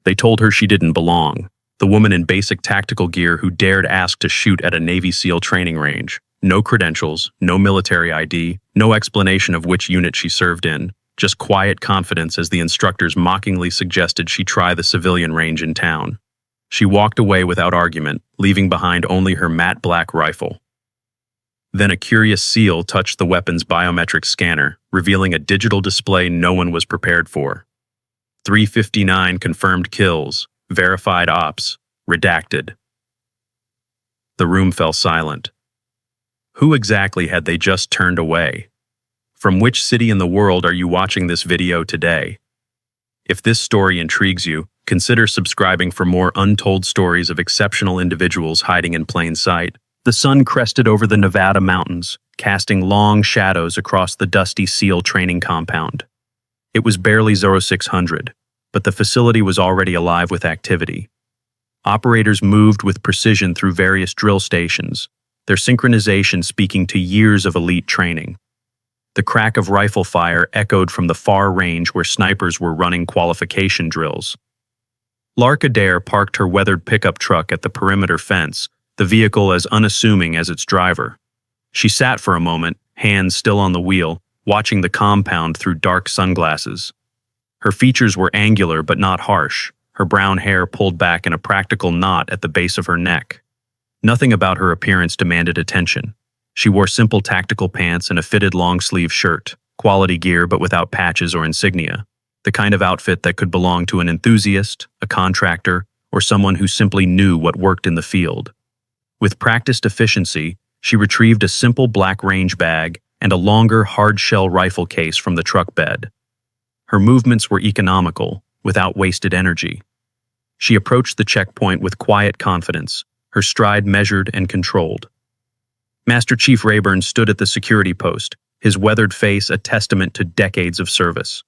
They told her she didn't belong. The woman in basic tactical gear who dared ask to shoot at a Navy SEAL training range. No credentials, no military ID, no explanation of which unit she served in. Just quiet confidence as the instructors mockingly suggested she try the civilian range in town. She walked away without argument, leaving behind only her matte black rifle. Then a curious seal touched the weapon's biometric scanner, revealing a digital display no one was prepared for. 359 confirmed kills, verified ops, redacted. The room fell silent. Who exactly had they just turned away? From which city in the world are you watching this video today? If this story intrigues you, consider subscribing for more untold stories of exceptional individuals hiding in plain sight. The sun crested over the Nevada mountains, casting long shadows across the dusty SEAL training compound. It was barely 0600, but the facility was already alive with activity. Operators moved with precision through various drill stations, their synchronization speaking to years of elite training. The crack of rifle fire echoed from the far range where snipers were running qualification drills. Lark Adair parked her weathered pickup truck at the perimeter fence, the vehicle as unassuming as its driver. She sat for a moment, hands still on the wheel, watching the compound through dark sunglasses. Her features were angular but not harsh, her brown hair pulled back in a practical knot at the base of her neck. Nothing about her appearance demanded attention. She wore simple tactical pants and a fitted long-sleeve shirt, quality gear but without patches or insignia, the kind of outfit that could belong to an enthusiast, a contractor, or someone who simply knew what worked in the field. With practiced efficiency, she retrieved a simple black range bag and a longer hard-shell rifle case from the truck bed. Her movements were economical, without wasted energy. She approached the checkpoint with quiet confidence, her stride measured and controlled. Master Chief Rayburn stood at the security post, his weathered face a testament to decades of service.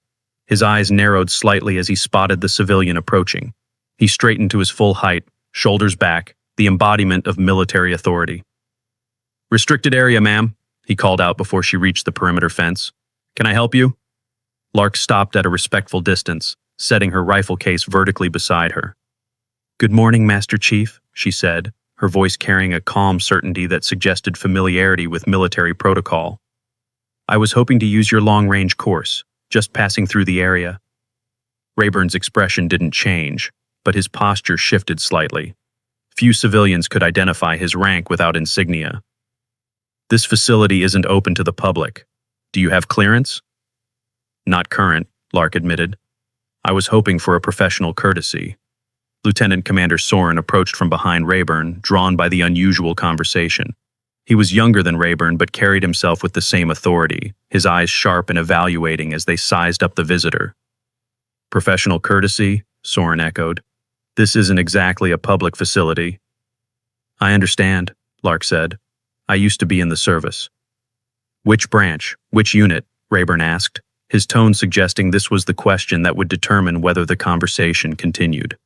His eyes narrowed slightly as he spotted the civilian approaching. He straightened to his full height, shoulders back, the embodiment of military authority. "Restricted area, ma'am," he called out before she reached the perimeter fence. "Can I help you?" Lark stopped at a respectful distance, setting her rifle case vertically beside her. "Good morning, Master Chief," she said, her voice carrying a calm certainty that suggested familiarity with military protocol. "I was hoping to use your long-range course, just passing through the area." Rayburn's expression didn't change, but his posture shifted slightly. Few civilians could identify his rank without insignia. "This facility isn't open to the public. Do you have clearance?" "Not current," Lark admitted. "I was hoping for a professional courtesy." Lieutenant Commander Soren approached from behind Rayburn, drawn by the unusual conversation. He was younger than Rayburn but carried himself with the same authority, his eyes sharp and evaluating as they sized up the visitor. "Professional courtesy?" Soren echoed. "This isn't exactly a public facility." "I understand," Lark said. "I used to be in the service." "Which branch? Which unit?" Rayburn asked, his tone suggesting this was the question that would determine whether the conversation continued.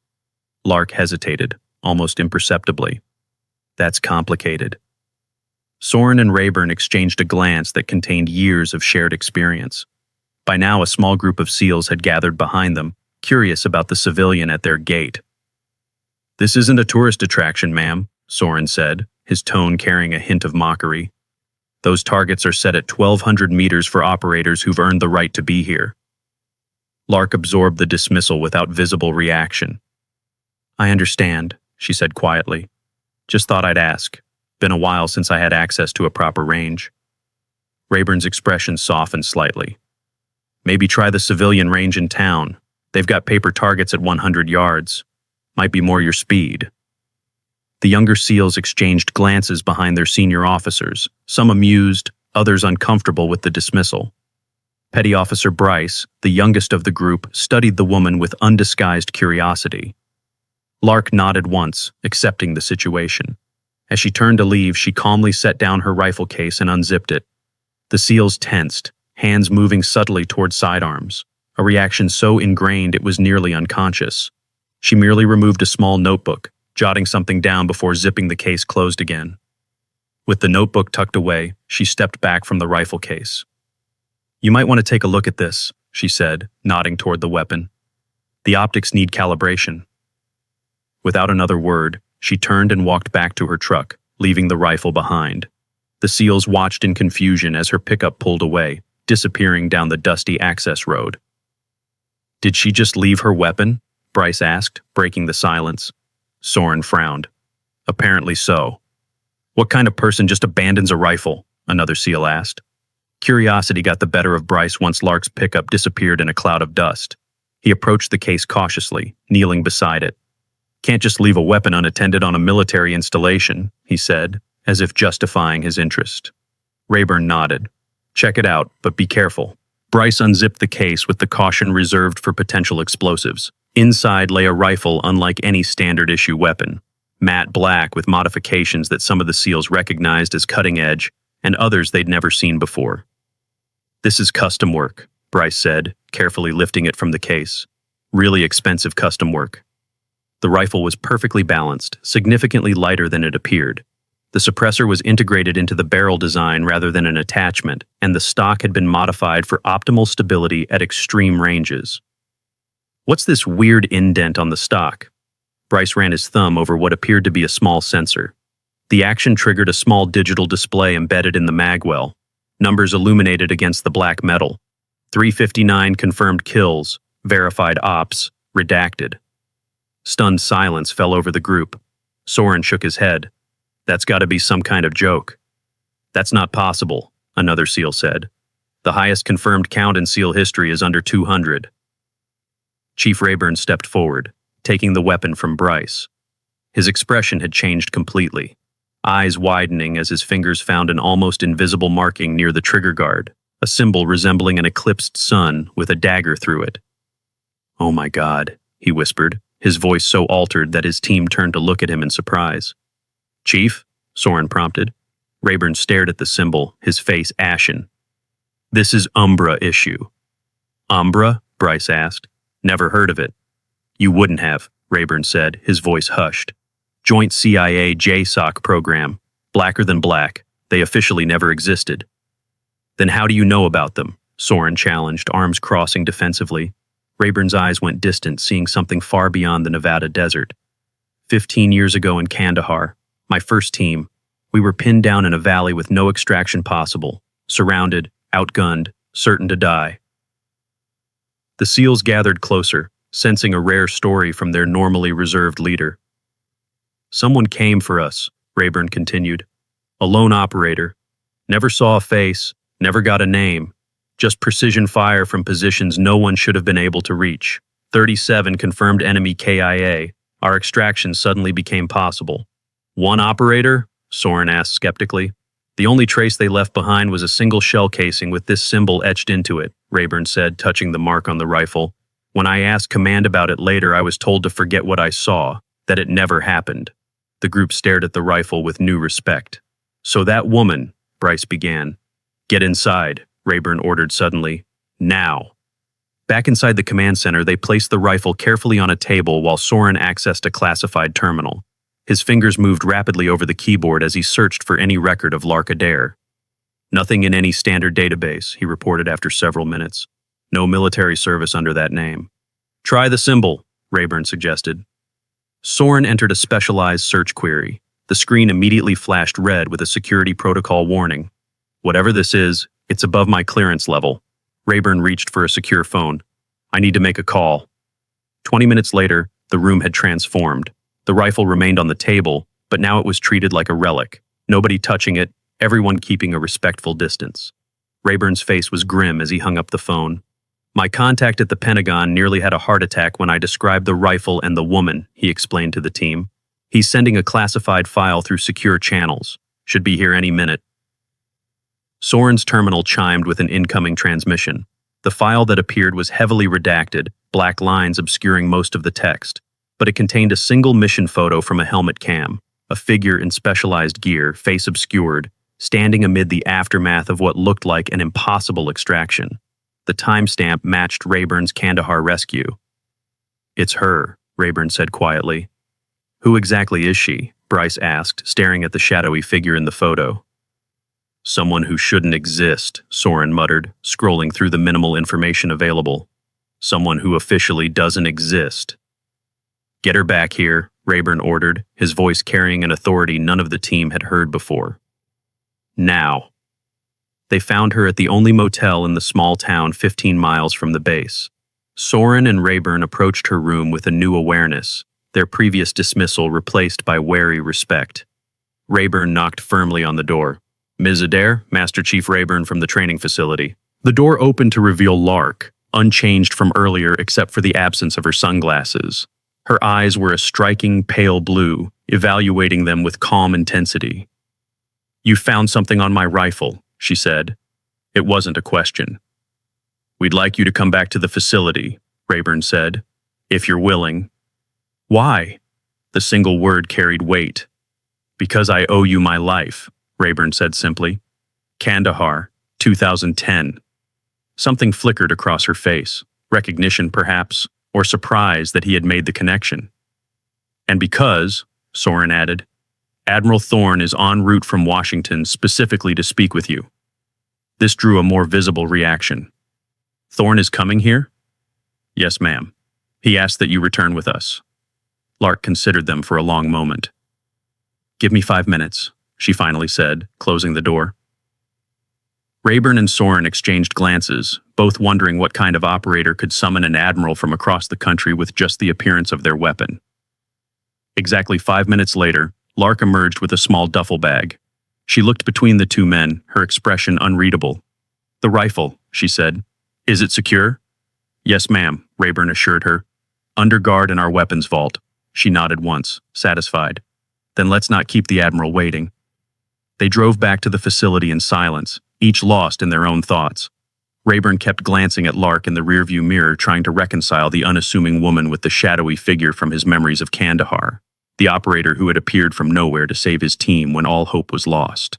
Lark hesitated, almost imperceptibly. "That's complicated." Soren and Rayburn exchanged a glance that contained years of shared experience. By now, a small group of SEALs had gathered behind them, curious about the civilian at their gate. "This isn't a tourist attraction, ma'am," Soren said, his tone carrying a hint of mockery. "Those targets are set at 1,200 meters for operators who've earned the right to be here." Lark absorbed the dismissal without visible reaction. "I understand," she said quietly. "Just thought I'd ask. Been a while since I had access to a proper range." Rayburn's expression softened slightly. "Maybe try the civilian range in town. They've got paper targets at 100 yards. Might be more your speed." The younger SEALs exchanged glances behind their senior officers, some amused, others uncomfortable with the dismissal. Petty Officer Bryce, the youngest of the group, studied the woman with undisguised curiosity. Lark nodded once, accepting the situation. As she turned to leave, she calmly set down her rifle case and unzipped it. The SEALs tensed, hands moving subtly toward sidearms, a reaction so ingrained it was nearly unconscious. She merely removed a small notebook, jotting something down before zipping the case closed again. With the notebook tucked away, she stepped back from the rifle case. "You might want to take a look at this," she said, nodding toward the weapon. The optics need calibration. Without another word, she turned and walked back to her truck, leaving the rifle behind. The SEALs watched in confusion as her pickup pulled away, disappearing down the dusty access road. "Did she just leave her weapon?" Bryce asked, breaking the silence. Soren frowned. "Apparently so." "What kind of person just abandons a rifle?" another SEAL asked. Curiosity got the better of Bryce once Lark's pickup disappeared in a cloud of dust. He approached the case cautiously, kneeling beside it. "Can't just leave a weapon unattended on a military installation," he said, as if justifying his interest. Rayburn nodded. "Check it out, but be careful." Bryce unzipped the case with the caution reserved for potential explosives. Inside lay a rifle unlike any standard-issue weapon, matte black with modifications that some of the SEALs recognized as cutting-edge and others they'd never seen before. "This is custom work," Bryce said, carefully lifting it from the case. "Really expensive custom work." The rifle was perfectly balanced, significantly lighter than it appeared. The suppressor was integrated into the barrel design rather than an attachment, and the stock had been modified for optimal stability at extreme ranges. "What's this weird indent on the stock?" Bryce ran his thumb over what appeared to be a small sensor. The action triggered a small digital display embedded in the magwell. Numbers illuminated against the black metal. 359 confirmed kills, verified ops, redacted. Stunned silence fell over the group. Soren shook his head. "That's got to be some kind of joke." "That's not possible," another SEAL said. "The highest confirmed count in SEAL history is under 200. Chief Rayburn stepped forward, taking the weapon from Bryce. His expression had changed completely, eyes widening as his fingers found an almost invisible marking near the trigger guard, a symbol resembling an eclipsed sun with a dagger through it. "Oh my God," he whispered, his voice so altered that his team turned to look at him in surprise. "Chief?" Soren prompted. Rayburn stared at the symbol, his face ashen. "This is Umbra issue." "Umbra?" Bryce asked. "Never heard of it." "You wouldn't have," Rayburn said, his voice hushed. "Joint CIA JSOC program. Blacker than black. They officially never existed." "Then how do you know about them?" Soren challenged, arms crossing defensively. Rayburn's eyes went distant, seeing something far beyond the Nevada desert. 15 years ago in Kandahar, my first team, we were pinned down in a valley with no extraction possible, surrounded, outgunned, certain to die. The SEALs gathered closer, sensing a rare story from their normally reserved leader. "Someone came for us," Rayburn continued. "A lone operator. Never saw a face, never got a name. Just precision fire from positions no one should have been able to reach. 37 confirmed enemy KIA. Our extraction suddenly became possible." "One operator?" Soren asked skeptically. "The only trace they left behind was a single shell casing with this symbol etched into it," Rayburn said, touching the mark on the rifle. "When I asked command about it later, I was told to forget what I saw, that it never happened." The group stared at the rifle with new respect. "So that woman," Bryce began. "Get inside," Rayburn ordered suddenly. "Now." Back inside the command center, they placed the rifle carefully on a table while Soren accessed a classified terminal. His fingers moved rapidly over the keyboard as he searched for any record of Lark Adair. "Nothing in any standard database," he reported after several minutes. "No military service under that name." "Try the symbol," Rayburn suggested. Soren entered a specialized search query. The screen immediately flashed red with a security protocol warning. "Whatever this is, it's above my clearance level." Rayburn reached for a secure phone. "I need to make a call." 20 minutes later, the room had transformed. The rifle remained on the table, but now it was treated like a relic. Nobody touching it, everyone keeping a respectful distance. Rayburn's face was grim as he hung up the phone. "My contact at the Pentagon nearly had a heart attack when I described the rifle and the woman," he explained to the team. "He's sending a classified file through secure channels. Should be here any minute." Soren's terminal chimed with an incoming transmission. The file that appeared was heavily redacted, black lines obscuring most of the text, but it contained a single mission photo from a helmet cam, a figure in specialized gear, face obscured, standing amid the aftermath of what looked like an impossible extraction. The timestamp matched Rayburn's Kandahar rescue. "It's her," Rayburn said quietly. "Who exactly is she?" Bryce asked, staring at the shadowy figure in the photo. "Someone who shouldn't exist," Soren muttered, scrolling through the minimal information available. Someone who officially doesn't exist. Get her back here, Rayburn ordered, his voice carrying an authority none of the team had heard before. Now. They found her at the only motel in the small town 15 miles from the base. Soren and Rayburn approached her room with a new awareness, their previous dismissal replaced by wary respect. Rayburn knocked firmly on the door. Ms. Adair, Master Chief Rayburn from the training facility. The door opened to reveal Lark, unchanged from earlier except for the absence of her sunglasses. Her eyes were a striking pale blue, evaluating them with calm intensity. "You found something on my rifle," she said. It wasn't a question. "We'd like you to come back to the facility," Rayburn said, "if you're willing." "Why?" The single word carried weight. "Because I owe you my life," Rayburn said simply. "Kandahar, 2010. Something flickered across her face, recognition perhaps, or surprise that he had made the connection. "And because," Soren added, "Admiral Thorne is en route from Washington specifically to speak with you." This drew a more visible reaction. "Thorne is coming here?" "Yes, ma'am. He asked that you return with us." Lark considered them for a long moment. "Give me 5 minutes," she finally said, closing the door. Rayburn and Soren exchanged glances, both wondering what kind of operator could summon an admiral from across the country with just the appearance of their weapon. Exactly 5 minutes later, Lark emerged with a small duffel bag. She looked between the two men, her expression unreadable. "The rifle," she said. "Is it secure?" "Yes, ma'am," Rayburn assured her. "Under guard in our weapons vault." She nodded once, satisfied. "Then let's not keep the Admiral waiting." They drove back to the facility in silence, each lost in their own thoughts. Rayburn kept glancing at Lark in the rearview mirror, trying to reconcile the unassuming woman with the shadowy figure from his memories of Kandahar, the operator who had appeared from nowhere to save his team when all hope was lost.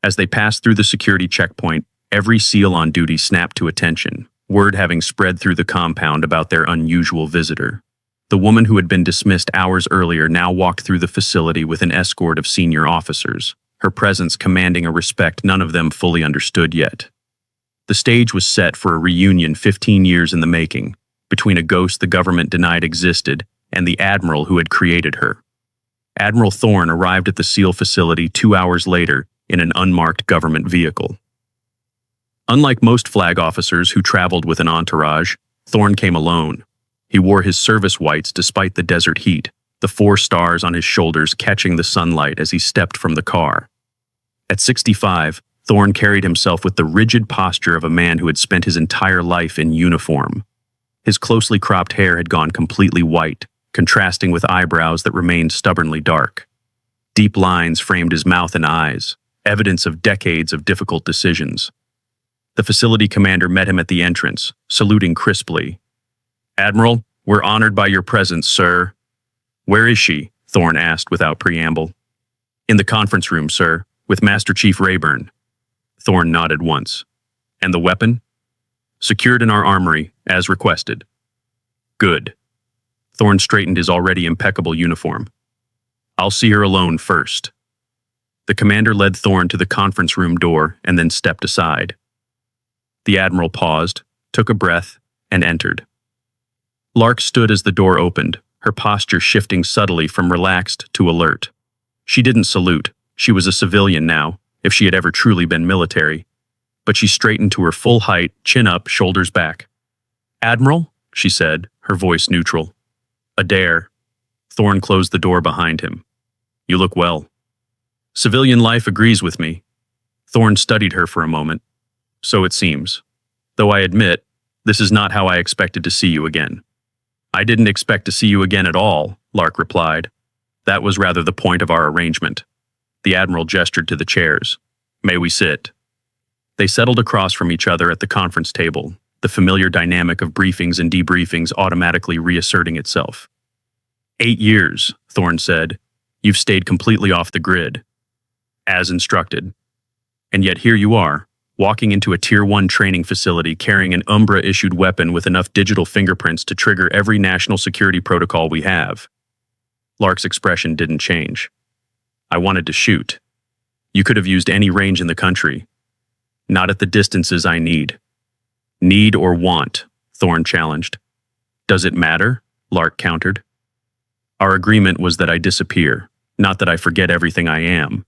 As they passed through the security checkpoint, every SEAL on duty snapped to attention, word having spread through the compound about their unusual visitor. The woman who had been dismissed hours earlier now walked through the facility with an escort of senior officers, her presence commanding a respect none of them fully understood yet. The stage was set for a reunion 15 years in the making, between a ghost the government denied existed and the admiral who had created her. Admiral Thorne arrived at the SEAL facility 2 hours later in an unmarked government vehicle. Unlike most flag officers who traveled with an entourage, Thorne came alone. He wore his service whites despite the desert heat, the 4 stars on his shoulders catching the sunlight as he stepped from the car. At 65, Thorne carried himself with the rigid posture of a man who had spent his entire life in uniform. His closely cropped hair had gone completely white, contrasting with eyebrows that remained stubbornly dark. Deep lines framed his mouth and eyes, evidence of decades of difficult decisions. The facility commander met him at the entrance, saluting crisply. "Admiral, we're honored by your presence, sir." "Where is she?" Thorne asked without preamble. "In the conference room, sir, with Master Chief Rayburn." Thorne nodded once. "And the weapon?" "Secured in our armory, as requested." "Good." Thorne straightened his already impeccable uniform. "I'll see her alone first." The commander led Thorne to the conference room door and then stepped aside. The admiral paused, took a breath, and entered. Lark stood as the door opened, her posture shifting subtly from relaxed to alert. She didn't salute. She was a civilian now, if she had ever truly been military. But she straightened to her full height, chin up, shoulders back. "Admiral?" she said, her voice neutral. "Adair." Thorne closed the door behind him. "You look well." "Civilian life agrees with me." Thorne studied her for a moment. "So it seems. Though I admit, this is not how I expected to see you again." "I didn't expect to see you again at all," Lark replied. "That was rather the point of our arrangement." The admiral gestured to the chairs. "May we sit?" They settled across from each other at the conference table, the familiar dynamic of briefings and debriefings automatically reasserting itself. 8 years, Thorne said. "You've stayed completely off the grid." As instructed. "And yet here you are, walking into a Tier 1 training facility carrying an Umbra-issued weapon with enough digital fingerprints to trigger every national security protocol we have." Lark's expression didn't change. "I wanted to shoot. You could have used any range in the country. Not at the distances I need." "Need or want," Thorne challenged. Does it matter? Lark countered. Our agreement was that I disappear, not that I forget everything I am.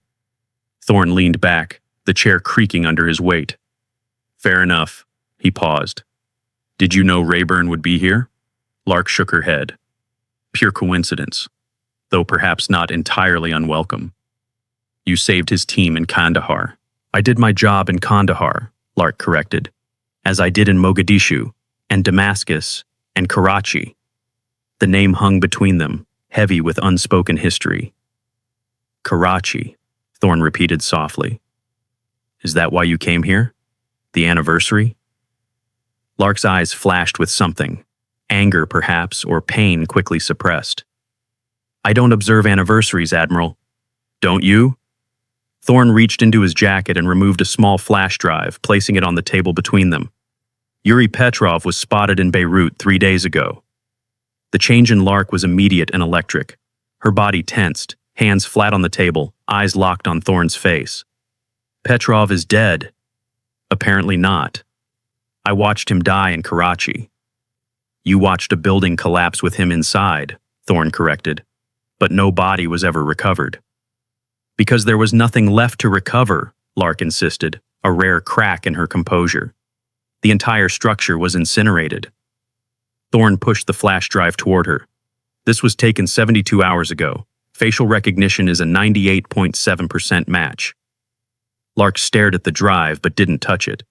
Thorne leaned back, the chair creaking under his weight. Fair enough. He paused. Did you know Rayburn would be here? Lark shook her head. Pure coincidence, though perhaps not entirely unwelcome. You saved his team in Kandahar. I did my job in Kandahar, Lark corrected, as I did in Mogadishu, and Damascus, and Karachi. The name hung between them, heavy with unspoken history. Karachi, Thorne repeated softly. Is that why you came here? The anniversary? Lark's eyes flashed with something, anger perhaps, or pain quickly suppressed. I don't observe anniversaries, Admiral. Don't you? Thorne reached into his jacket and removed a small flash drive, placing it on the table between them. Yuri Petrov was spotted in Beirut 3 days ago. The change in Lark was immediate and electric. Her body tensed, hands flat on the table, eyes locked on Thorne's face. Petrov is dead. Apparently not. I watched him die in Karachi. You watched a building collapse with him inside, Thorne corrected, but no body was ever recovered. Because there was nothing left to recover, Lark insisted, a rare crack in her composure. The entire structure was incinerated. Thorne pushed the flash drive toward her. This was taken 72 hours ago. Facial recognition is a 98.7% match. Lark stared at the drive but didn't touch it.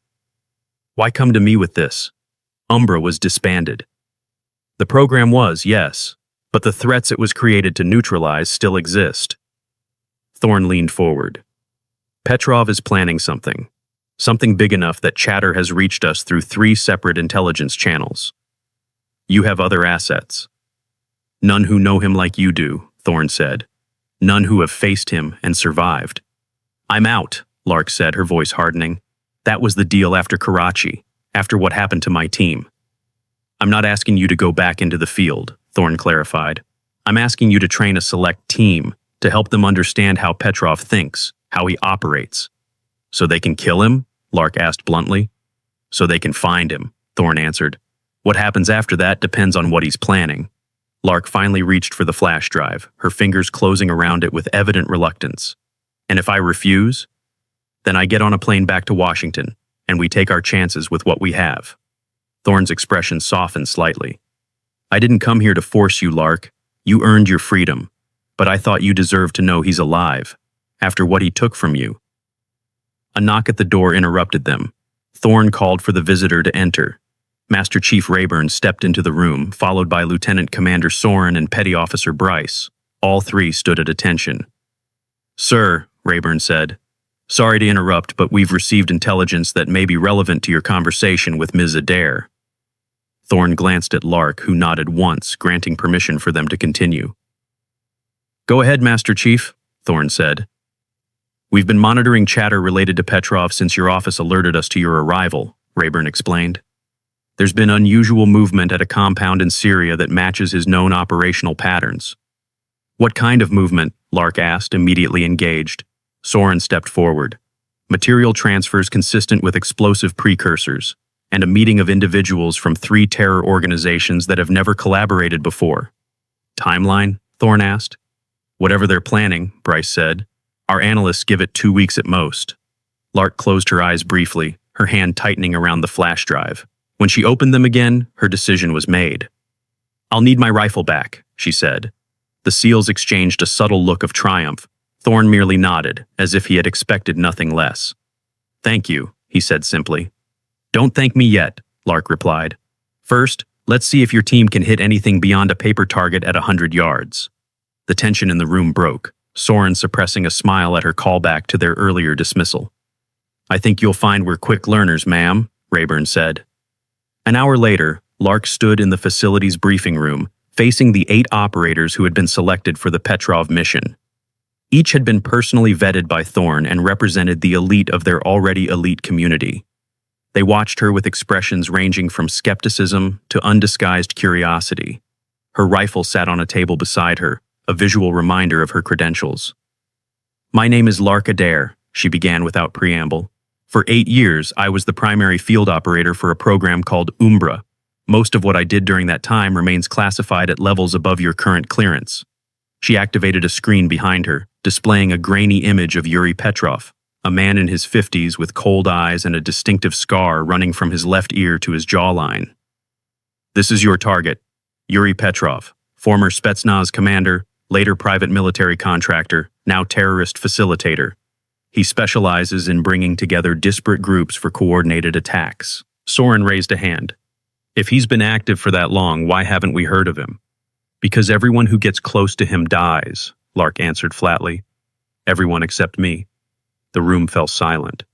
Why come to me with this? Umbra was disbanded. The program was, yes, but the threats it was created to neutralize still exist. Thorne leaned forward. Petrov is planning something big enough that chatter has reached us through 3 separate intelligence channels. You have other assets. None who know him like you do, Thorne said. None who have faced him and survived. I'm out, Lark said, her voice hardening. That was the deal after Karachi, after what happened to my team. I'm not asking you to go back into the field, Thorne clarified. I'm asking you to train a select team to help them understand how Petrov thinks, how he operates. So they can kill him? Lark asked bluntly. So they can find him, Thorne answered. What happens after that depends on what he's planning. Lark finally reached for the flash drive, her fingers closing around it with evident reluctance. And if I refuse? Then I get on a plane back to Washington, and we take our chances with what we have. Thorne's expression softened slightly. I didn't come here to force you, Lark. You earned your freedom. But I thought you deserved to know he's alive, after what he took from you. A knock at the door interrupted them. Thorne called for the visitor to enter. Master Chief Rayburn stepped into the room, followed by Lieutenant Commander Soren and Petty Officer Bryce. All 3 stood at attention. Sir, Rayburn said, sorry to interrupt, but we've received intelligence that may be relevant to your conversation with Ms. Adair. Thorne glanced at Lark, who nodded once, granting permission for them to continue. Go ahead, Master Chief, Thorne said. We've been monitoring chatter related to Petrov since your office alerted us to your arrival, Rayburn explained. There's been unusual movement at a compound in Syria that matches his known operational patterns. What kind of movement? Lark asked, immediately engaged. Soren stepped forward. Material transfers consistent with explosive precursors, and a meeting of individuals from 3 terror organizations that have never collaborated before. Timeline? Thorne asked. Whatever they're planning, Bryce said. Our analysts give it 2 weeks at most. Lark closed her eyes briefly, her hand tightening around the flash drive. When she opened them again, her decision was made. I'll need my rifle back, she said. The SEALs exchanged a subtle look of triumph. Thorne merely nodded, as if he had expected nothing less. Thank you, he said simply. Don't thank me yet, Lark replied. First, let's see if your team can hit anything beyond a paper target at 100 yards. The tension in the room broke, Soren suppressing a smile at her callback to their earlier dismissal. I think you'll find we're quick learners, ma'am, Rayburn said. An hour later, Lark stood in the facility's briefing room, facing the 8 operators who had been selected for the Petrov mission. Each had been personally vetted by Thorne and represented the elite of their already elite community. They watched her with expressions ranging from skepticism to undisguised curiosity. Her rifle sat on a table beside her, a visual reminder of her credentials. My name is Lark Adair, she began without preamble. For 8 years, I was the primary field operator for a program called Umbra, Most of what I did during that time remains classified at levels above your current clearance." She activated a screen behind her, displaying a grainy image of Yuri Petrov, a man in his 50s with cold eyes and a distinctive scar running from his left ear to his jawline. "This is your target, Yuri Petrov, former Spetsnaz commander, later private military contractor, now terrorist facilitator. He specializes in bringing together disparate groups for coordinated attacks." Soren raised a hand. "If he's been active for that long, why haven't we heard of him?" "Because everyone who gets close to him dies," Lark answered flatly. "Everyone except me." The room fell silent.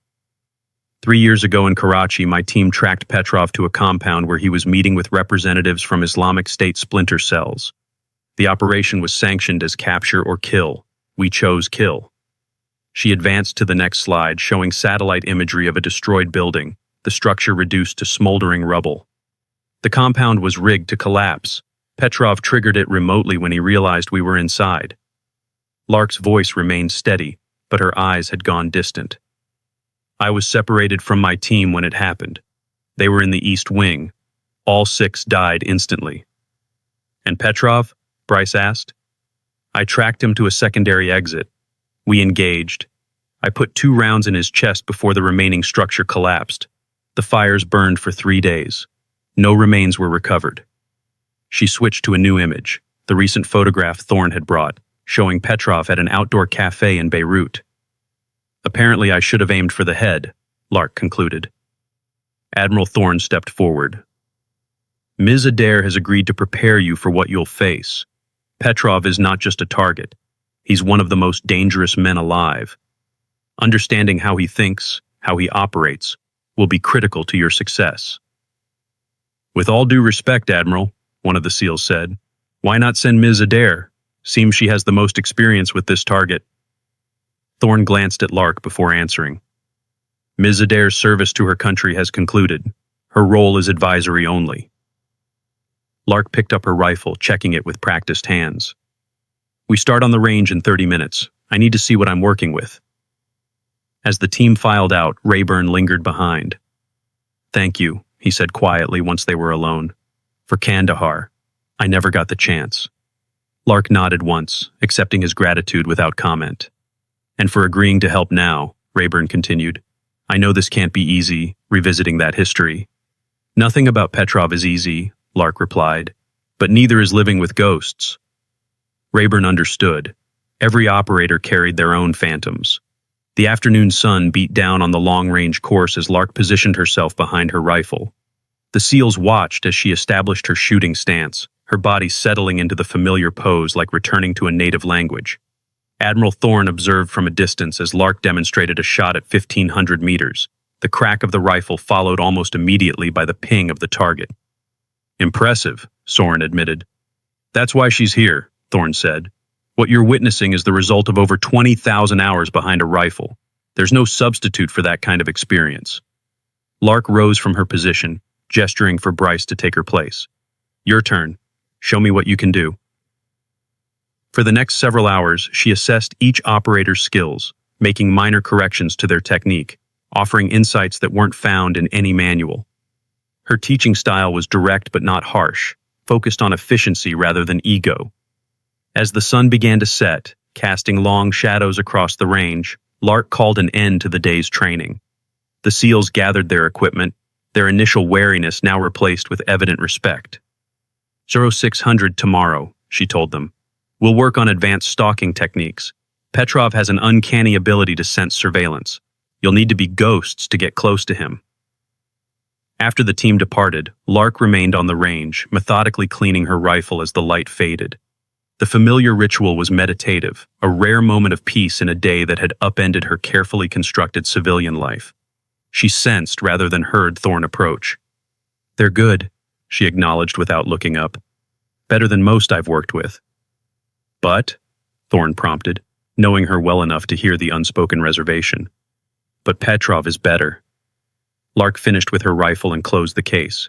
3 years ago in Karachi, my team tracked Petrov to a compound where he was meeting with representatives from Islamic State splinter cells. The operation was sanctioned as capture or kill. We chose kill. She advanced to the next slide, showing satellite imagery of a destroyed building, the structure reduced to smoldering rubble. The compound was rigged to collapse. Petrov triggered it remotely when he realized we were inside. Lark's voice remained steady, but her eyes had gone distant. "I was separated from my team when it happened. They were in the East Wing. All 6 died instantly." "And Petrov?" Bryce asked. "I tracked him to a secondary exit. We engaged. I put 2 rounds in his chest before the remaining structure collapsed. The fires burned for 3 days. No remains were recovered." She switched to a new image, the recent photograph Thorne had brought, showing Petrov at an outdoor cafe in Beirut. "Apparently I should have aimed for the head," Lark concluded. Admiral Thorne stepped forward. "Ms. Adair has agreed to prepare you for what you'll face. Petrov is not just a target. He's one of the most dangerous men alive. Understanding how he thinks, how he operates, will be critical to your success." "With all due respect, Admiral," one of the SEALs said, "why not send Ms. Adair? Seems she has the most experience with this target." Thorne glanced at Lark before answering. "Ms. Adair's service to her country has concluded. Her role is advisory only." Lark picked up her rifle, checking it with practiced hands. "We start on the range in 30 minutes. I need to see what I'm working with." As the team filed out, Rayburn lingered behind. "Thank you," he said quietly once they were alone. "For Kandahar. I never got the chance." Lark nodded once, accepting his gratitude without comment. "And for agreeing to help now," Rayburn continued. "I know this can't be easy, revisiting that history." "Nothing about Petrov is easy," Lark replied, "but neither is living with ghosts." Rayburn understood. Every operator carried their own phantoms. The afternoon sun beat down on the long-range course as Lark positioned herself behind her rifle. The SEALs watched as she established her shooting stance, her body settling into the familiar pose like returning to a native language. Admiral Thorne observed from a distance as Lark demonstrated a shot at 1,500 meters. The crack of the rifle followed almost immediately by the ping of the target. "Impressive," Soren admitted. "That's why she's here," Thorne said. "What you're witnessing is the result of over 20,000 hours behind a rifle. There's no substitute for that kind of experience." Lark rose from her position, gesturing for Bryce to take her place. "Your turn. Show me what you can do." For the next several hours, she assessed each operator's skills, making minor corrections to their technique, offering insights that weren't found in any manual. Her teaching style was direct but not harsh, focused on efficiency rather than ego. As the sun began to set, casting long shadows across the range, Lark called an end to the day's training. The SEALs gathered their equipment, their initial wariness now replaced with evident respect. 0600 tomorrow, she told them. "We'll work on advanced stalking techniques. Petrov has an uncanny ability to sense surveillance. You'll need to be ghosts to get close to him." After the team departed, Lark remained on the range, methodically cleaning her rifle as the light faded. The familiar ritual was meditative, a rare moment of peace in a day that had upended her carefully constructed civilian life. She sensed rather than heard Thorne approach. "They're good," she acknowledged without looking up. "Better than most I've worked with." "But," Thorne prompted, knowing her well enough to hear the unspoken reservation. "But Petrov is better." Lark finished with her rifle and closed the case.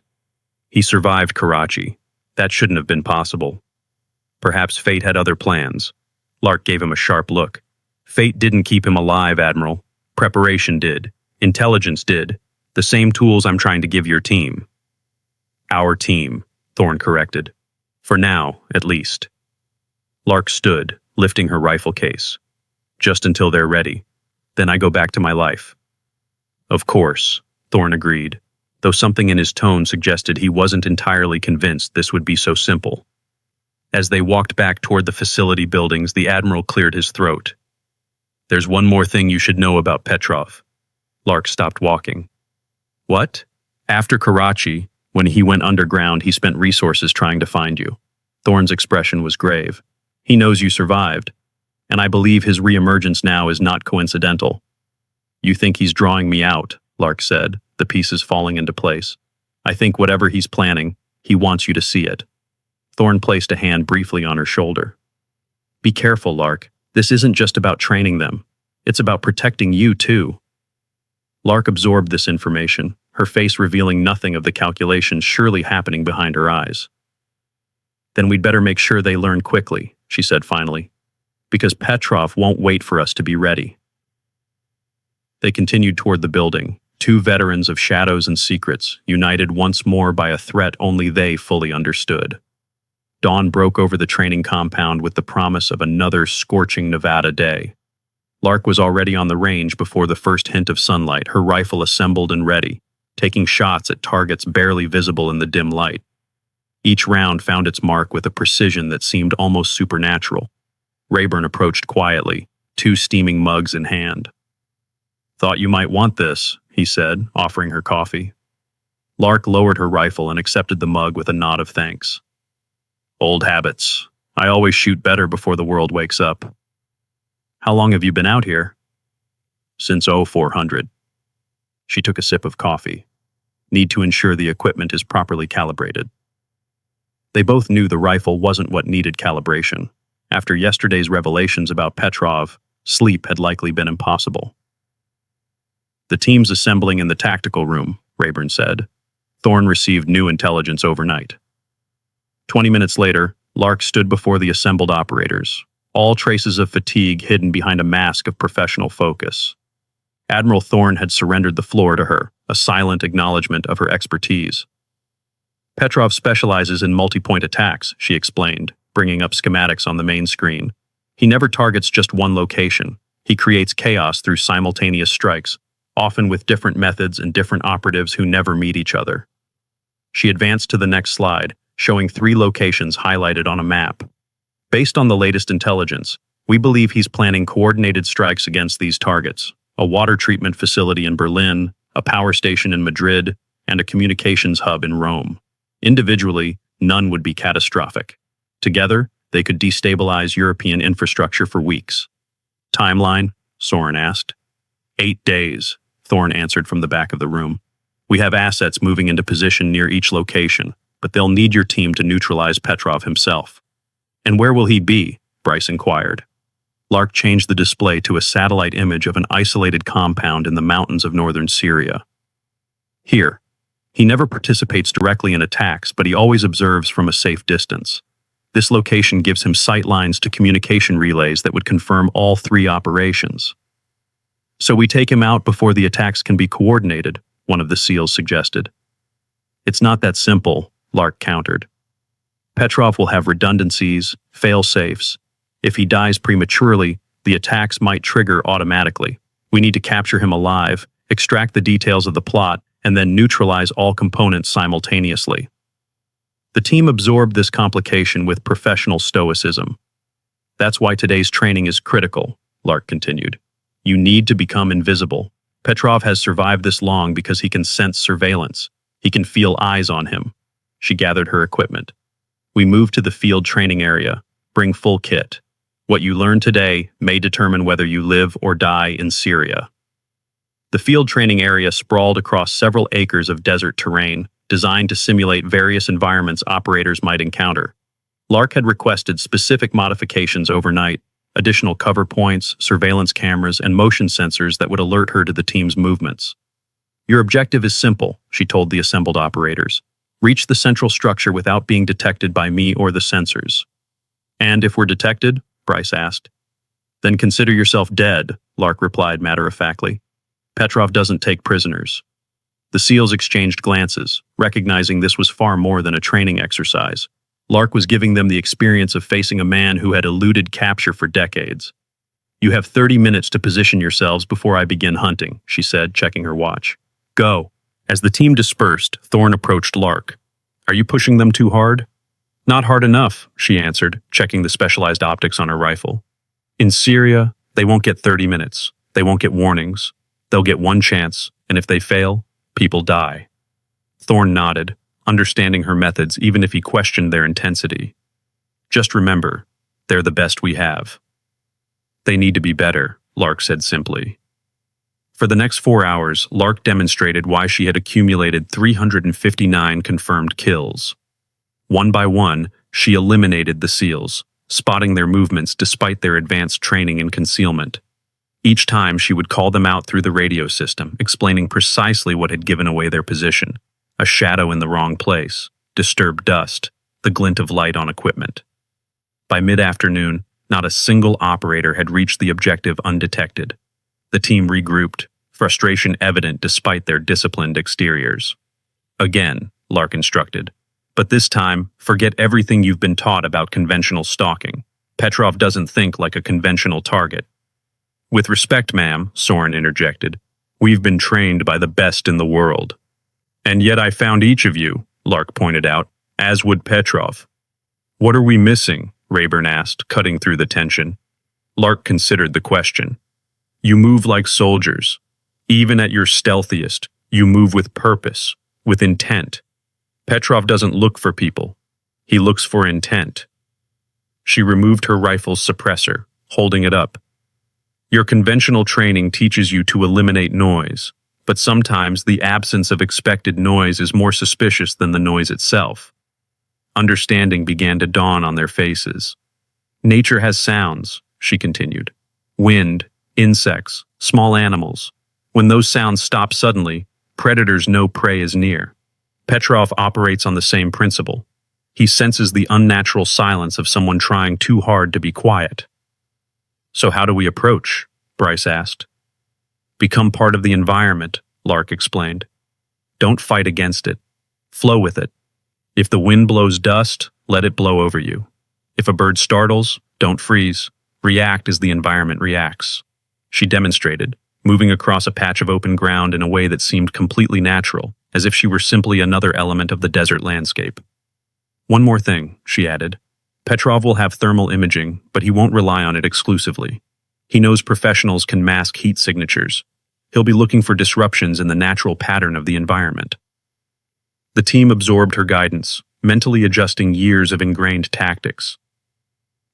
"He survived Karachi. That shouldn't have been possible. Perhaps fate had other plans." Lark gave him a sharp look. "Fate didn't keep him alive, Admiral. Preparation did. Intelligence did. The same tools I'm trying to give your team." Our team, Thorne corrected. For now, at least. Lark stood, lifting her rifle case. Just until they're ready. Then I go back to my life. Of course, Thorne agreed, though something in his tone suggested he wasn't entirely convinced this would be so simple. As they walked back toward the facility buildings, the Admiral cleared his throat. There's one more thing you should know about Petrov. Lark stopped walking. What? After Karachi, when he went underground, he spent resources trying to find you. Thorne's expression was grave. He knows you survived, and I believe his reemergence now is not coincidental. You think he's drawing me out, Lark said, the pieces falling into place. I think whatever he's planning, he wants you to see it. Thorne placed a hand briefly on her shoulder. Be careful, Lark. This isn't just about training them. It's about protecting you, too. Lark absorbed this information, her face revealing nothing of the calculations surely happening behind her eyes. Then we'd better make sure they learn quickly, she said finally, because Petrov won't wait for us to be ready. They continued toward the building, two veterans of shadows and secrets, united once more by a threat only they fully understood. Dawn broke over the training compound with the promise of another scorching Nevada day. Lark was already on the range before the first hint of sunlight, her rifle assembled and ready, taking shots at targets barely visible in the dim light. Each round found its mark with a precision that seemed almost supernatural. Rayburn approached quietly, two steaming mugs in hand. Thought you might want this, he said, offering her coffee. Lark lowered her rifle and accepted the mug with a nod of thanks. Old habits. I always shoot better before the world wakes up. How long have you been out here? Since 0400. She took a sip of coffee. Need to ensure the equipment is properly calibrated. They both knew the rifle wasn't what needed calibration. After yesterday's revelations about Petrov, sleep had likely been impossible. The team's assembling in the tactical room, Rayburn said. Thorne received new intelligence overnight. 20 minutes later, Lark stood before the assembled operators, all traces of fatigue hidden behind a mask of professional focus. Admiral Thorne had surrendered the floor to her, a silent acknowledgement of her expertise. Petrov specializes in multi-point attacks, she explained, bringing up schematics on the main screen. He never targets just one location. He creates chaos through simultaneous strikes, often with different methods and different operatives who never meet each other. She advanced to the next slide, showing 3 locations highlighted on a map. Based on the latest intelligence, we believe he's planning coordinated strikes against these targets: a water treatment facility in Berlin, a power station in Madrid, and a communications hub in Rome. Individually, none would be catastrophic. Together, they could destabilize European infrastructure for weeks. Timeline? Soren asked. 8 days, Thorne answered from the back of the room. We have assets moving into position near each location, but they'll need your team to neutralize Petrov himself. And where will he be? Bryce inquired. Lark changed the display to a satellite image of an isolated compound in the mountains of northern Syria. Here. He never participates directly in attacks, but he always observes from a safe distance. This location gives him sight lines to communication relays that would confirm all 3 operations. So we take him out before the attacks can be coordinated, one of the SEALs suggested. It's not that simple, Lark countered. Petrov will have redundancies, fail-safes. If he dies prematurely, the attacks might trigger automatically. We need to capture him alive, extract the details of the plot, and then neutralize all components simultaneously. The team absorbed this complication with professional stoicism. That's why today's training is critical, Lark continued. You need to become invisible. Petrov has survived this long because he can sense surveillance. He can feel eyes on him. She gathered her equipment. We move to the field training area. Bring full kit. What you learn today may determine whether you live or die in Syria. The field training area sprawled across several acres of desert terrain, designed to simulate various environments operators might encounter. Lark had requested specific modifications overnight: additional cover points, surveillance cameras, and motion sensors that would alert her to the team's movements. Your objective is simple, she told the assembled operators. Reach the central structure without being detected by me or the sensors. And if we're detected? Bryce asked. Then consider yourself dead, Lark replied matter-of-factly. Petrov doesn't take prisoners. The SEALs exchanged glances, recognizing this was far more than a training exercise. Lark was giving them the experience of facing a man who had eluded capture for decades. "You have 30 minutes to position yourselves before I begin hunting," she said, checking her watch. "Go." As the team dispersed, Thorne approached Lark. "Are you pushing them too hard?" "Not hard enough," she answered, checking the specialized optics on her rifle. "In Syria, they won't get 30 minutes. They won't get warnings. They'll get one chance, and if they fail, people die." Thorne nodded, understanding her methods even if he questioned their intensity. "Just remember, they're the best we have." "They need to be better," Lark said simply. For the next 4 hours, Lark demonstrated why she had accumulated 359 confirmed kills. One by one, she eliminated the SEALs, spotting their movements despite their advanced training in concealment. Each time she would call them out through the radio system, explaining precisely what had given away their position: a shadow in the wrong place, disturbed dust, the glint of light on equipment. By mid-afternoon, not a single operator had reached the objective undetected. The team regrouped, frustration evident despite their disciplined exteriors. "Again," Lark instructed, "but this time, forget everything you've been taught about conventional stalking. Petrov doesn't think like a conventional target." "With respect, ma'am," Soren interjected, "we've been trained by the best in the world." "And yet I found each of you," Lark pointed out, "as would Petrov." "What are we missing?" Rayburn asked, cutting through the tension. Lark considered the question. "You move like soldiers. Even at your stealthiest, you move with purpose, with intent. Petrov doesn't look for people. He looks for intent." She removed her rifle's suppressor, holding it up. "Your conventional training teaches you to eliminate noise, but sometimes the absence of expected noise is more suspicious than the noise itself." Understanding began to dawn on their faces. "Nature has sounds," she continued. "Wind, insects, small animals. When those sounds stop suddenly, predators know prey is near. Petrov operates on the same principle. He senses the unnatural silence of someone trying too hard to be quiet." "So how do we approach?" Bryce asked. "Become part of the environment," Lark explained. "Don't fight against it. Flow with it. If the wind blows dust, let it blow over you. If a bird startles, don't freeze. React as the environment reacts." She demonstrated, moving across a patch of open ground in a way that seemed completely natural, as if she were simply another element of the desert landscape. "One more thing," she added. "Petrov will have thermal imaging, but he won't rely on it exclusively. He knows professionals can mask heat signatures. He'll be looking for disruptions in the natural pattern of the environment." The team absorbed her guidance, mentally adjusting years of ingrained tactics.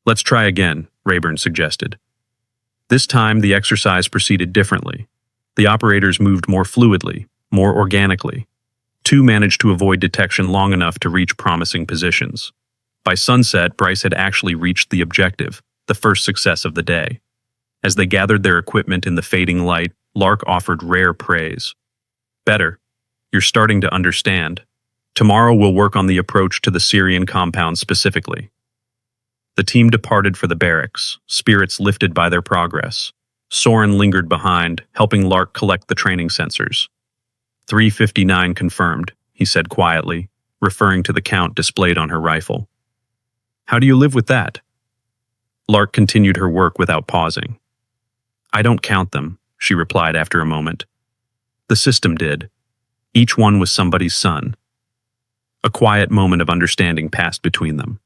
"Let's try again," Rayburn suggested. This time, the exercise proceeded differently. The operators moved more fluidly, more organically. Two managed to avoid detection long enough to reach promising positions. By sunset, Bryce had actually reached the objective, the first success of the day. As they gathered their equipment in the fading light, Lark offered rare praise. "Better. You're starting to understand. Tomorrow we'll work on the approach to the Syrian compound specifically." The team departed for the barracks, spirits lifted by their progress. Soren lingered behind, helping Lark collect the training sensors. 359 confirmed, he said quietly, referring to the count displayed on her rifle. "How do you live with that?" Lark continued her work without pausing. "I don't count them," she replied after a moment. "The system did. Each one was somebody's son." A quiet moment of understanding passed between them.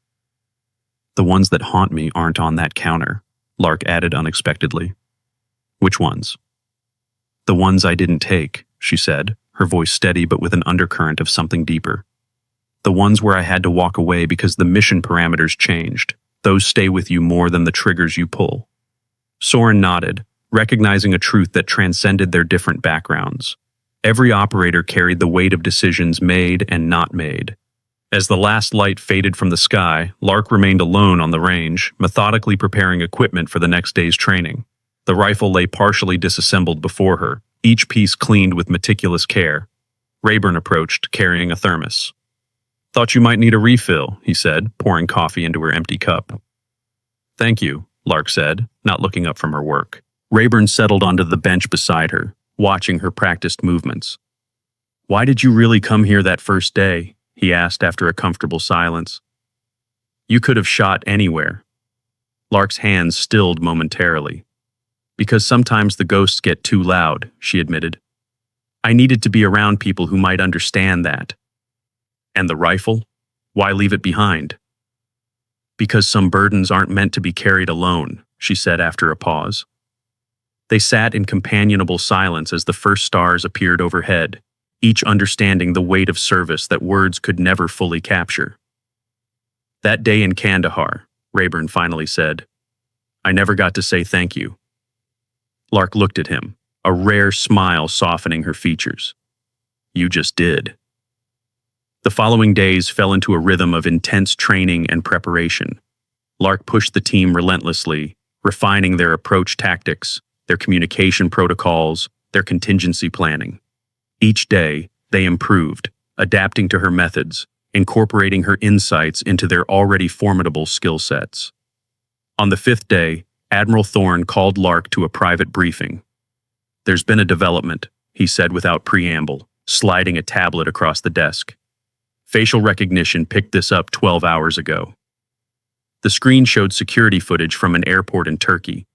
"The ones that haunt me aren't on that counter," Lark added unexpectedly. "Which ones?" "The ones I didn't take," she said, her voice steady but with an undercurrent of something deeper. "The ones where I had to walk away because the mission parameters changed. Those stay with you more than the triggers you pull." Soren nodded, recognizing a truth that transcended their different backgrounds. Every operator carried the weight of decisions made and not made. As the last light faded from the sky, Lark remained alone on the range, methodically preparing equipment for the next day's training. The rifle lay partially disassembled before her, each piece cleaned with meticulous care. Rayburn approached, carrying a thermos. "Thought you might need a refill," he said, pouring coffee into her empty cup. "Thank you," Lark said, not looking up from her work. Rayburn settled onto the bench beside her, watching her practiced movements. "Why did you really come here that first day?" he asked after a comfortable silence. "You could have shot anywhere." Lark's hands stilled momentarily. "Because sometimes the ghosts get too loud," she admitted. "I needed to be around people who might understand that." "And the rifle? Why leave it behind?" "Because some burdens aren't meant to be carried alone," she said after a pause. They sat in companionable silence as the first stars appeared overhead, each understanding the weight of service that words could never fully capture. "That day in Kandahar," Rayburn finally said, "I never got to say thank you." Lark looked at him, a rare smile softening her features. "You just did." The following days fell into a rhythm of intense training and preparation. Lark pushed the team relentlessly, refining their approach tactics, their communication protocols, their contingency planning. Each day, they improved, adapting to her methods, incorporating her insights into their already formidable skill sets. On the fifth day, Admiral Thorne called Lark to a private briefing. "There's been a development," he said without preamble, sliding a tablet across the desk. "Facial recognition picked this up 12 hours ago." The screen showed security footage from an airport in Turkey.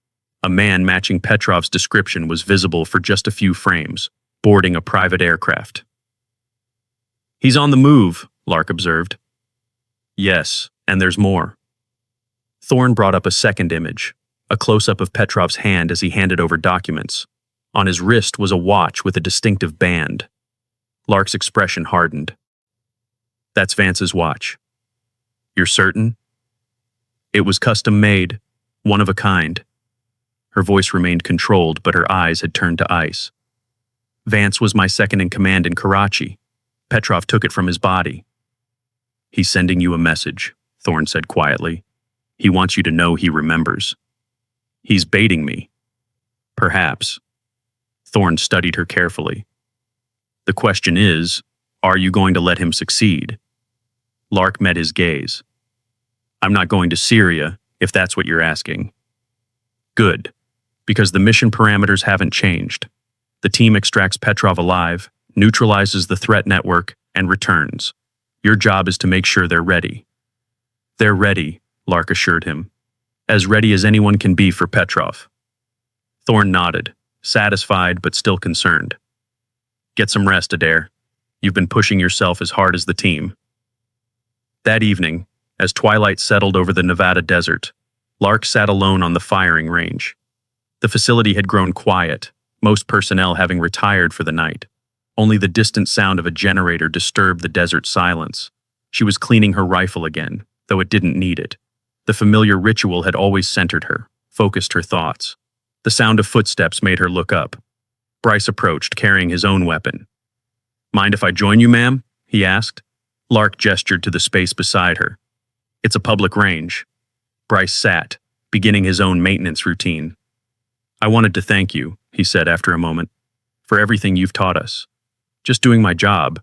A man matching Petrov's description was visible for just a few frames, boarding a private aircraft. "He's on the move," Lark observed. "Yes, and there's more." Thorne brought up a second image, a close-up of Petrov's hand as he handed over documents. On his wrist was a watch with a distinctive band. Lark's expression hardened. "That's Vance's watch." "You're certain?" "It was custom-made, one of a kind." Her voice remained controlled, but her eyes had turned to ice. "Vance was my second-in-command in Karachi. Petrov took it from his body." "He's sending you a message," Thorne said quietly. "He wants you to know he remembers." "He's baiting me." "Perhaps." Thorne studied her carefully. "The question is, are you going to let him succeed?" Lark met his gaze. "I'm not going to Syria, if that's what you're asking." "Good, because the mission parameters haven't changed. The team extracts Petrov alive, neutralizes the threat network, and returns. Your job is to make sure they're ready." "They're ready," Lark assured him. "As ready as anyone can be for Petrov." Thorne nodded, satisfied but still concerned. "Get some rest, Adair. You've been pushing yourself as hard as the team." That evening, as twilight settled over the Nevada desert, Lark sat alone on the firing range. The facility had grown quiet, most personnel having retired for the night. Only the distant sound of a generator disturbed the desert silence. She was cleaning her rifle again, though it didn't need it. The familiar ritual had always centered her, focused her thoughts. The sound of footsteps made her look up. Bryce approached, carrying his own weapon. "Mind if I join you, ma'am?" he asked. Lark gestured to the space beside her. "It's a public range." Bryce sat, beginning his own maintenance routine. "I wanted to thank you," he said after a moment, "for everything you've taught us." "Just doing my job."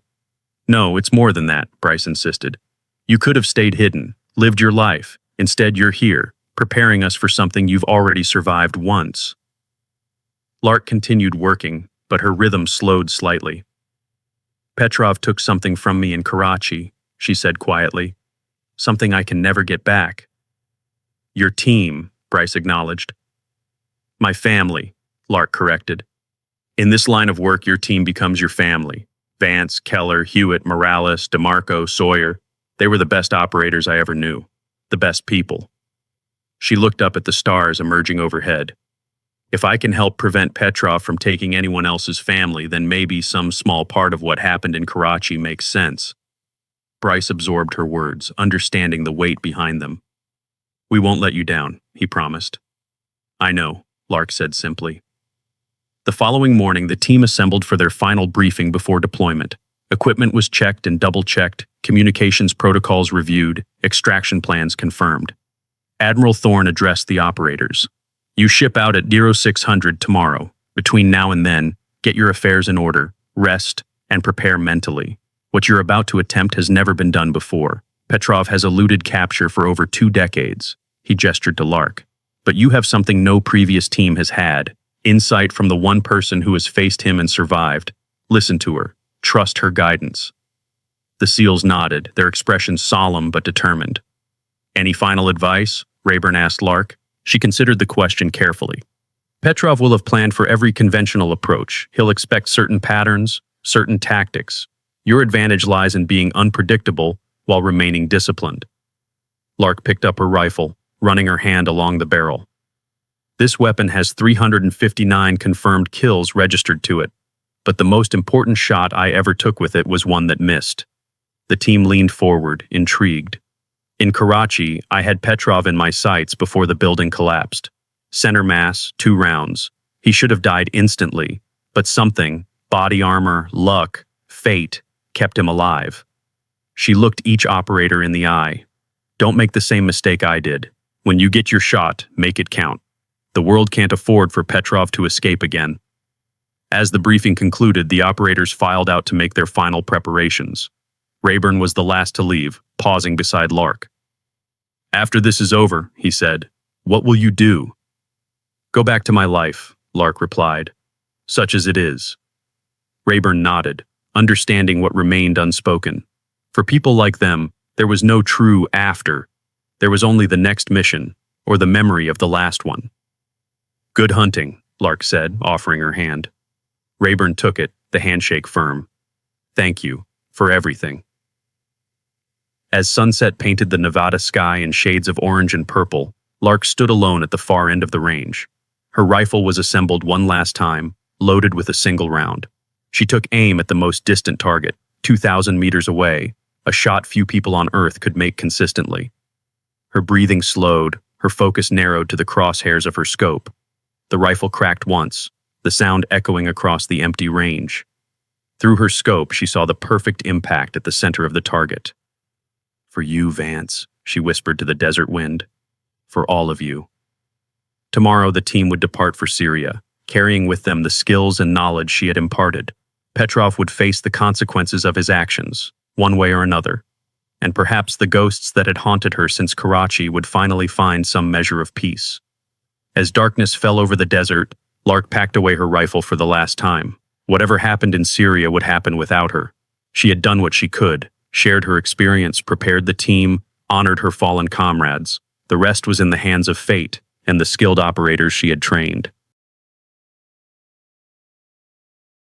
"No, it's more than that," Bryce insisted. "You could have stayed hidden, lived your life. Instead, you're here, preparing us for something you've already survived once." Lark continued working, but her rhythm slowed slightly. "Petrov took something from me in Karachi," she said quietly. "Something I can never get back." "Your team," Bryce acknowledged. "My family," Lark corrected. "In this line of work, your team becomes your family. Vance, Keller, Hewitt, Morales, DeMarco, Sawyer. They were the best operators I ever knew. The best people." She looked up at the stars emerging overhead. "If I can help prevent Petrov from taking anyone else's family, then maybe some small part of what happened in Karachi makes sense." Bryce absorbed her words, understanding the weight behind them. "We won't let you down," he promised. "I know," Lark said simply. The following morning, the team assembled for their final briefing before deployment. Equipment was checked and double-checked, communications protocols reviewed, extraction plans confirmed. Admiral Thorne addressed the operators. "You ship out at 0600 tomorrow. Between now and then, get your affairs in order, rest, and prepare mentally. What you're about to attempt has never been done before. Petrov has eluded capture for over 2 decades. He gestured to Lark. "But you have something no previous team has had. Insight from the one person who has faced him and survived. Listen to her. Trust her guidance. The SEALs nodded, their expressions solemn but determined. Any final advice? Rayburn asked Lark. She considered the question carefully. Petrov will have planned for every conventional approach. He'll expect certain patterns, certain tactics. Your advantage lies in being unpredictable while remaining disciplined. Lark picked up her rifle, running her hand along the barrel. This weapon has 359 confirmed kills registered to it, but the most important shot I ever took with it was one that missed. The team leaned forward, intrigued. In Karachi, I had Petrov in my sights before the building collapsed. Center mass, 2 rounds. He should have died instantly, but something, body armor, luck, fate, kept him alive. She looked each operator in the eye. Don't make the same mistake I did. When you get your shot, make it count. The world can't afford for Petrov to escape again. As the briefing concluded, the operators filed out to make their final preparations. Rayburn was the last to leave, pausing beside Lark. After this is over, he said, what will you do? Go back to my life, Lark replied. Such as it is. Rayburn nodded, understanding what remained unspoken. For people like them, there was no true after. There was only the next mission, or the memory of the last one. Good hunting, Lark said, offering her hand. Rayburn took it, the handshake firm. Thank you, for everything. As sunset painted the Nevada sky in shades of orange and purple, Lark stood alone at the far end of the range. Her rifle was assembled one last time, loaded with a single round. She took aim at the most distant target, 2,000 meters away, a shot few people on Earth could make consistently. Her breathing slowed, her focus narrowed to the crosshairs of her scope. The rifle cracked once, the sound echoing across the empty range. Through her scope, she saw the perfect impact at the center of the target. For you, Vance, she whispered to the desert wind. For all of you. Tomorrow, the team would depart for Syria, carrying with them the skills and knowledge she had imparted. Petrov would face the consequences of his actions, one way or another, and perhaps the ghosts that had haunted her since Karachi would finally find some measure of peace. As darkness fell over the desert, Lark packed away her rifle for the last time. Whatever happened in Syria would happen without her. She had done what she could, shared her experience, prepared the team, honored her fallen comrades. The rest was in the hands of fate and the skilled operators she had trained.